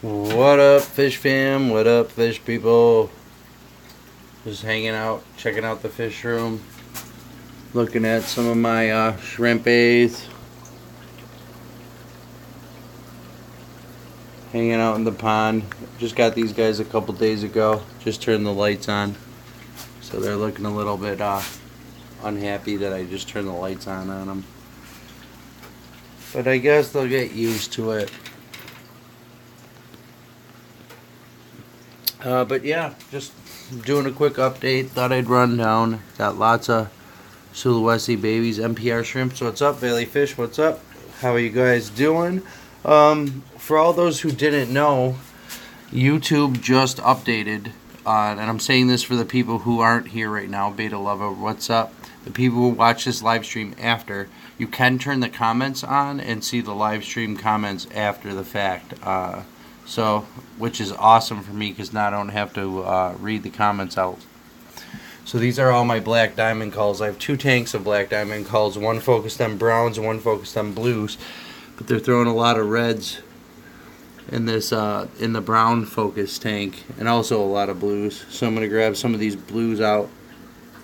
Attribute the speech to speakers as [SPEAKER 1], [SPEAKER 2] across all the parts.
[SPEAKER 1] What up, fish fam? What up, fish people? Just hanging out, checking out the fish room, looking at some of my shrimp baits, hanging out in the pond. Just got these guys a couple days ago. Just turned the lights on, so they're looking a little bit unhappy that I just turned the lights on them. But I guess they'll get used to it. But yeah, just doing a quick update. Thought I'd run down. Got lots of Sulawesi babies, MPR shrimps. What's up, Valley Fish? What's up? How are you guys doing? For all those who didn't know, YouTube just updated, and I'm saying this for the people who aren't here right now. Beta lover, what's up? The people who watch this live stream after, you can turn the comments on and see the live stream comments after the fact. So, which is awesome for me because now I don't have to read the comments out. So these are all my black diamond culls. I have 2 tanks of black diamond culls. One focused on browns and one focused on blues. But they're throwing a lot of reds in this in the brown focus tank, and also a lot of blues. So I'm gonna grab some of these blues out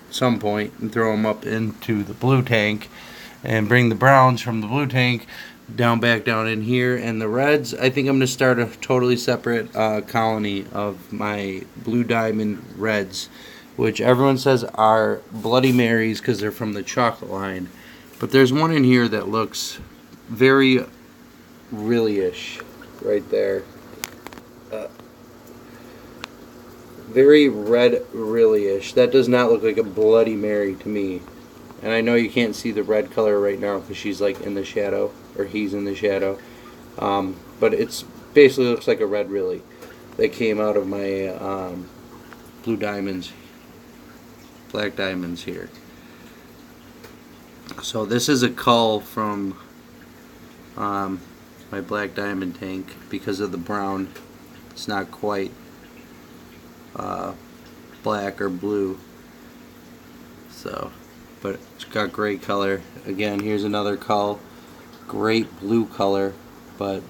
[SPEAKER 1] at some point and throw them up into the blue tank, and bring the browns from the blue tank back down in here. And the reds, I think I'm going to start a totally separate colony of my blue diamond reds, which everyone says are Bloody Marys because they're from the chocolate line. But there's one in here that looks very Rili-ish right there. Very red Rili-ish. That does not look like a Bloody Mary to me. And I know you can't see the red color right now because she's like in the shadow, or he's in the shadow. But it's basically looks like a red Rili that came out of my blue diamonds, black diamonds here. So this is a cull from my black diamond tank. Because of the brown, it's not quite black or blue. So, but it's got great color. Again, here's another cull. Great blue color, but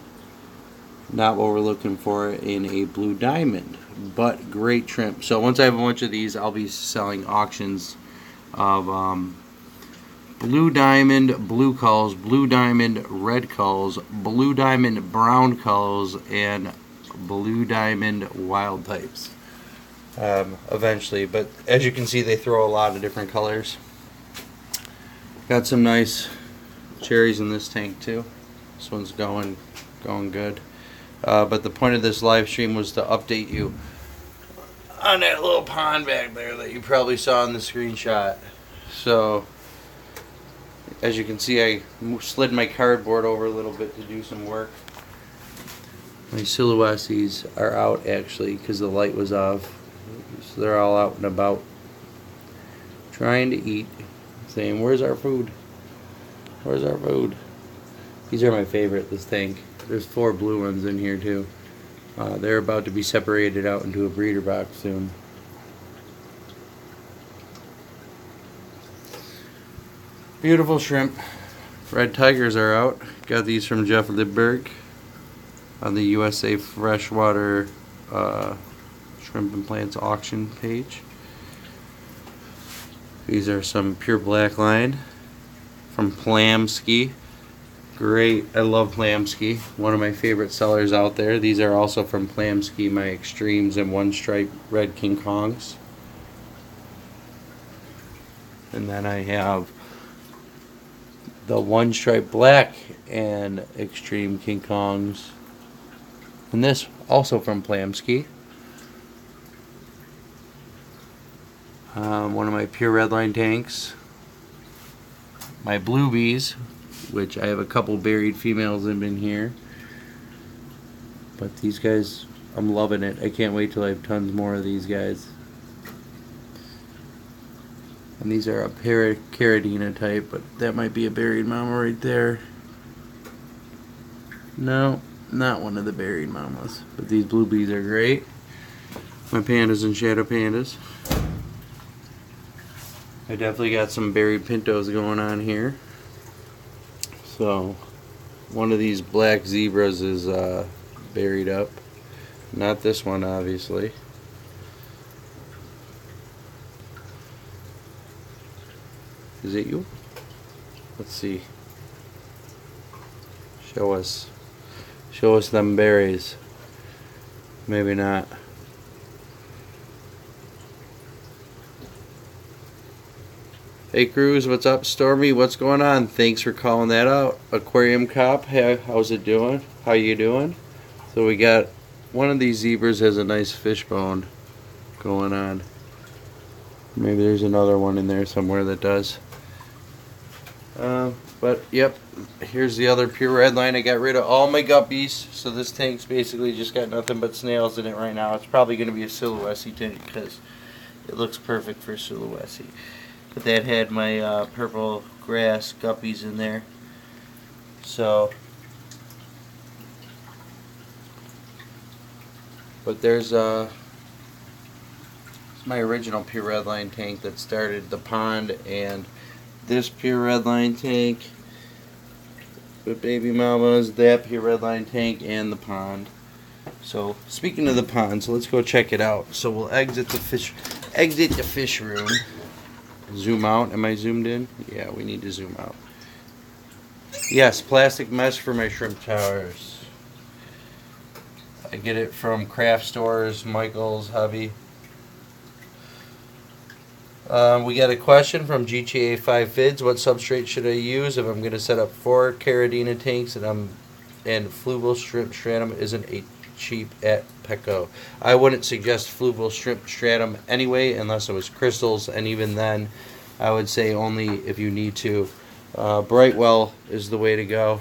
[SPEAKER 1] not what we're looking for in a blue diamond, but great trim. So once I have a bunch of these, I'll be selling auctions of blue diamond blue culls, blue diamond red culls, blue diamond brown culls, and blue diamond wild types eventually. But as you can see, they throw a lot of different colors. Got some nice cherries in this tank too. This one's going good. But the point of this live stream was to update you on that little pond back there that you probably saw in the screenshot. So as you can see, I slid my cardboard over a little bit to do some work. My Sulawesis are out actually because the light was off. So they're all out and about trying to eat, saying, "Where's our food? Where's our food?" These are my favorite, this tank. There's 4 blue ones in here too. They're about to be separated out into a breeder box soon. Beautiful shrimp. Red tigers are out. Got these from Jeff Lidberg on the USA Freshwater Shrimp and Plants auction page. These are some pure black line from Plamski. Great, I love Plamski. One of my favorite sellers out there. These are also from Plamski, my extremes and one stripe red King Kongs. And then I have the one stripe black and extreme King Kongs. And this also from Plamski. One of my pure redline tanks. My blue bees, which I have a couple buried females in here. But these guys, I'm loving it. I can't wait till I have tons more of these guys. And these are a Caridina type, but that might be a buried mama right there. No, not one of the buried mamas. But these blue bees are great. My pandas and shadow pandas. I definitely got some buried pintos going on here. So one of these black zebras is buried up. Not this one, obviously. Is it you? Let's see. Show us. Show us them berries. Maybe not. Hey Cruz, what's up? Stormy, what's going on? Thanks for calling that out. Aquarium Cop, hey, how's it doing? How you doing? So we got one of these zebras has a nice fishbone going on. Maybe there's another one in there somewhere that does. But yep, here's the other pure red line. I got rid of all my guppies, so this tank's basically just got nothing but snails in it right now. It's probably going to be a Sulawesi tank because it looks perfect for Sulawesi. But that had my purple grass guppies in there. So, but there's my original pure red line tank that started the pond, and this pure red line tank with baby mamas, that pure red line tank, and the pond. So speaking of the pond, so let's go check it out. So we'll exit the fish room. Zoom out. Am I zoomed in? Yeah, we need to zoom out. Yes, plastic mesh for my shrimp towers. I get it from craft stores, Michael's, Hubby. We got a question from GTA 5 Vids. What substrate should I use if I'm going to set up 4 Caridina tanks and fluval shrimp stratum isn't cheap at Petco? I wouldn't suggest fluval shrimp stratum anyway unless it was crystals, and even then I would say only if you need to. Brightwell is the way to go.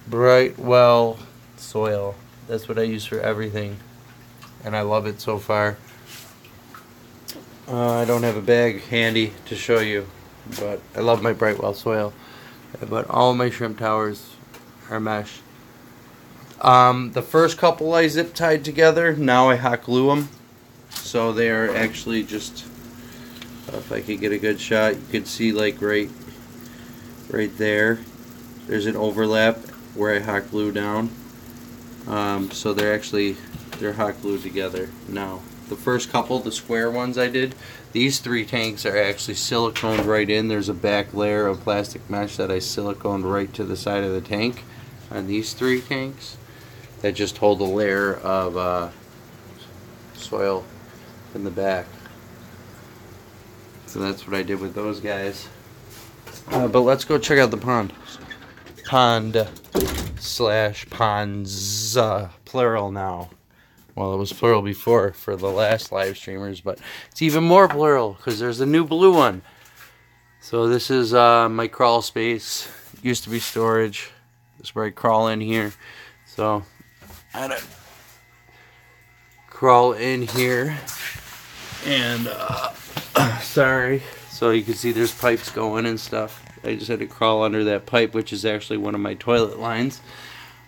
[SPEAKER 1] Brightwell soil. That's what I use for everything, and I love it so far. I don't have a bag handy to show you, but I love my Brightwell soil. But all my shrimp towers are mesh. The first couple I zip tied together. Now I hot glue them, so they are actually just. If I could get a good shot, you could see like right there. There's an overlap where I hot glue down. So they're hot glued together now. The first couple, the square ones I did, these 3 tanks are actually siliconed right in. There's a back layer of plastic mesh that I siliconed right to the side of the tank on these 3 tanks that just hold a layer of soil in the back. So that's what I did with those guys. But let's go check out the pond. Pond / ponds, plural now. Well, it was plural before for the last live streamers, but it's even more plural because there's a new blue one. So this is my crawl space. It used to be storage. This is where I crawl in here. So I had to crawl in here, and sorry. So you can see there's pipes going and stuff. I just had to crawl under that pipe, which is actually one of my toilet lines.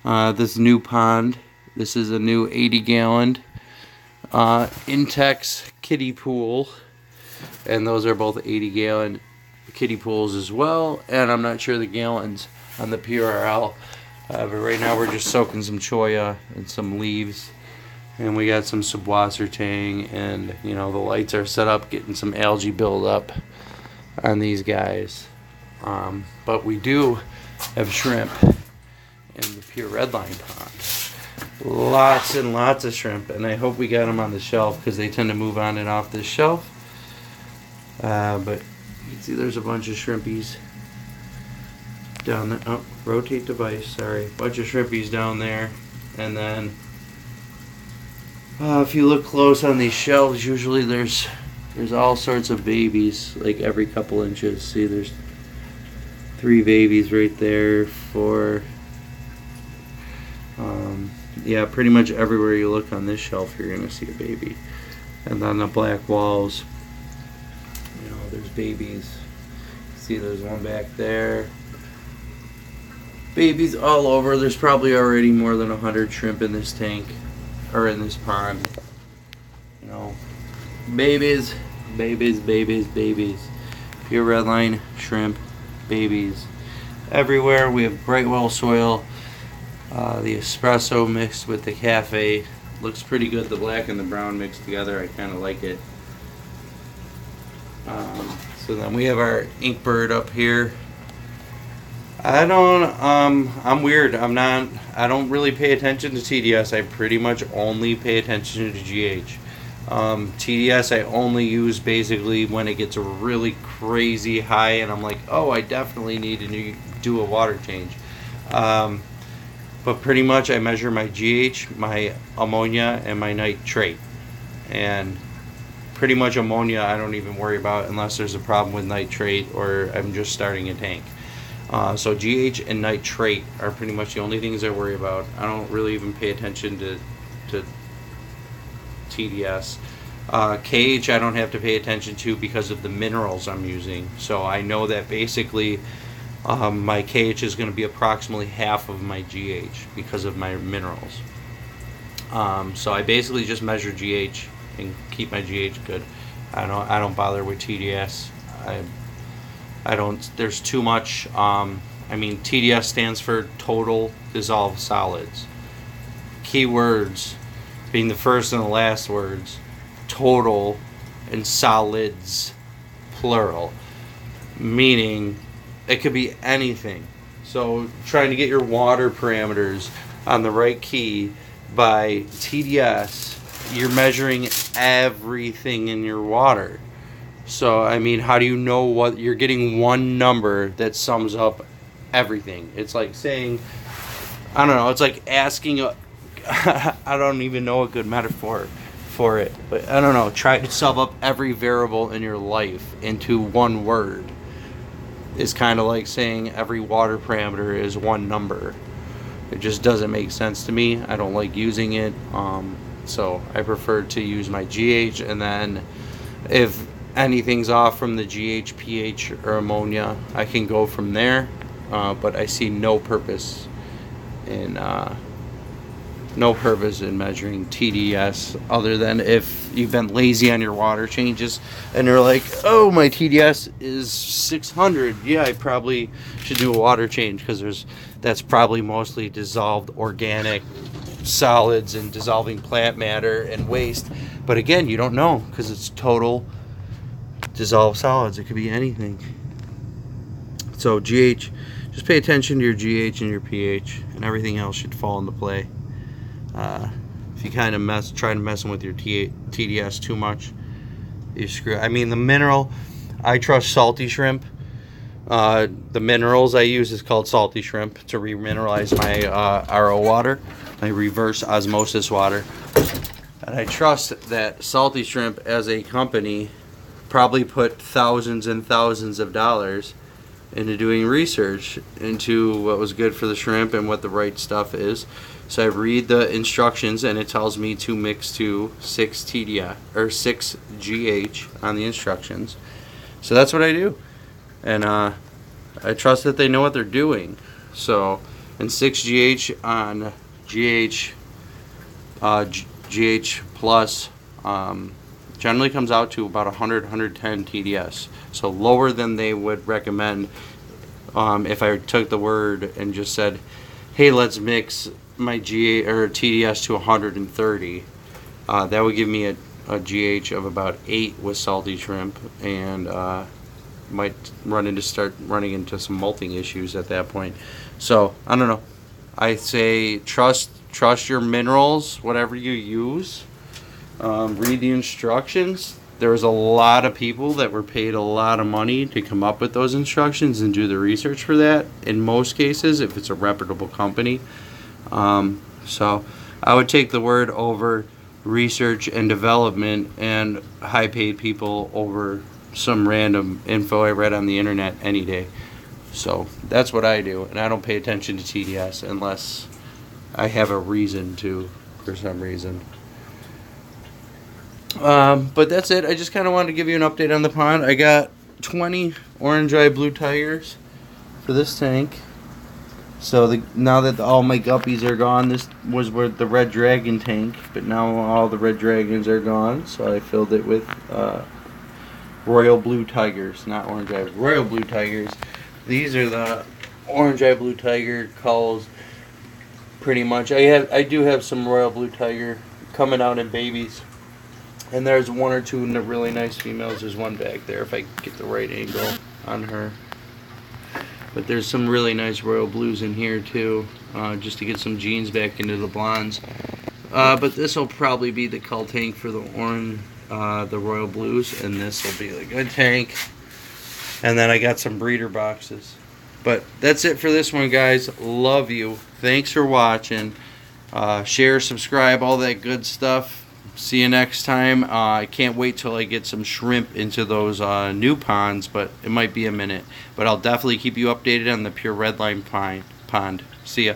[SPEAKER 1] This new pond. This is a new 80-gallon Intex kiddie pool, and those are both 80-gallon kiddie pools as well. And I'm not sure the gallons on the PRL, but right now we're just soaking some choya and some leaves, and we got some subwasser tang, and you know the lights are set up, getting some algae buildup on these guys. But we do have shrimp in the pure red line pond. Lots and lots of shrimp, and I hope we got them on the shelf because they tend to move on and off this shelf. But you can see there's a bunch of shrimpies down there. Oh, rotate device, sorry. Bunch of shrimpies down there. And then if you look close on these shelves, usually there's all sorts of babies, like every couple inches. See, there's 3 babies right there, 4. Yeah, pretty much everywhere you look on this shelf, you're gonna see a baby. And on the black walls, you know, there's babies. See, there's one back there. Babies all over. There's probably already more than 100 shrimp in this tank, or in this pond. You know, babies, babies, babies, babies. Pure red line shrimp, babies everywhere. We have Brightwell soil. The espresso mixed with the cafe looks pretty good. The black and the brown mixed together, I kind of like it. So then we have our ink bird up here. I don't, I'm weird. I don't really pay attention to TDS. I pretty much only pay attention to GH. TDS I only use basically when it gets really crazy high and I'm like, oh, I definitely need to do a water change. But pretty much I measure my GH, my ammonia, and my nitrate. And pretty much ammonia I don't even worry about unless there's a problem with nitrate or I'm just starting a tank. So GH and nitrate are pretty much the only things I worry about. I don't really even pay attention to TDS. KH I don't have to pay attention to because of the minerals I'm using. So I know that basically my KH is going to be approximately half of my GH because of my minerals. So I basically just measure GH and keep my GH good. I don't bother with TDS. I don't. There's too much. I mean, TDS stands for total dissolved solids. Keywords being the first and the last words, total and solids, plural, meaning it could be anything. So trying to get your water parameters on the right key by TDS, you're measuring everything in your water. So I mean, how do you know what you're getting? One number that sums up everything. It's like saying, I don't know, it's like asking a I don't even know a good metaphor for it, but I don't know, try to sum up every variable in your life into one word. Is kind of like saying every water parameter is one number. It just doesn't make sense to me. I don't like using it, so I prefer to use my GH, and then if anything's off from the GH, pH, or ammonia, I can go from there, but I see no purpose in measuring TDS other than if you've been lazy on your water changes and you're like, oh, my TDS is 600. Yeah, I probably should do a water change because that's probably mostly dissolved organic solids and dissolving plant matter and waste. But again, you don't know because it's total dissolved solids. It could be anything. So GH, just pay attention to your GH and your pH, and everything else should fall into play. If you kind of try to mess with your TDS too much, you screw. I mean, the mineral, I trust salty shrimp. The minerals I use is called salty shrimp to remineralize my RO water, my reverse osmosis water. And I trust that salty shrimp as a company probably put thousands and thousands of dollars into doing research into what was good for the shrimp and what the right stuff is. So I read the instructions and it tells me to mix to 6 TDI or 6 GH on the instructions. So that's what I do, and I trust that they know what they're doing. So, and 6 GH on GH GH plus generally comes out to about 100-110 TDS. So lower than they would recommend if I took the word and just said, hey, let's mix my GH or TDS to 130. That would give me a GH of about 8 with salty shrimp, and might start running into some molting issues at that point. So I don't know. I say trust your minerals, whatever you use. Read the instructions. There was a lot of people that were paid a lot of money to come up with those instructions and do the research for that. In most cases, if it's a reputable company. So I would take the word over research and development and high paid people over some random info I read on the internet any day. So that's what I do, and I don't pay attention to TDS unless I have a reason to, for some reason. But that's it. I just kind of wanted to give you an update on the pond. I got 20 orange eye blue tigers for this tank. So now that all my guppies are gone, this was where the red dragon tank, but now all the red dragons are gone, so I filled it with royal blue tigers, not orange eye, royal blue tigers. These are the orange eye blue tiger culls, pretty much. I do have some royal blue tiger coming out in babies. And there's one or two really nice females. There's one back there if I get the right angle on her. But there's some really nice royal blues in here too, just to get some genes back into the blondes. But this will probably be the cull tank for the orange, the royal blues, and this will be the good tank. And then I got some breeder boxes. But that's it for this one, guys. Love you. Thanks for watching. Share, subscribe, all that good stuff. See you next time. I can't wait till I get some shrimp into those new ponds, but it might be a minute. But I'll definitely keep you updated on the pure redline pond. See ya.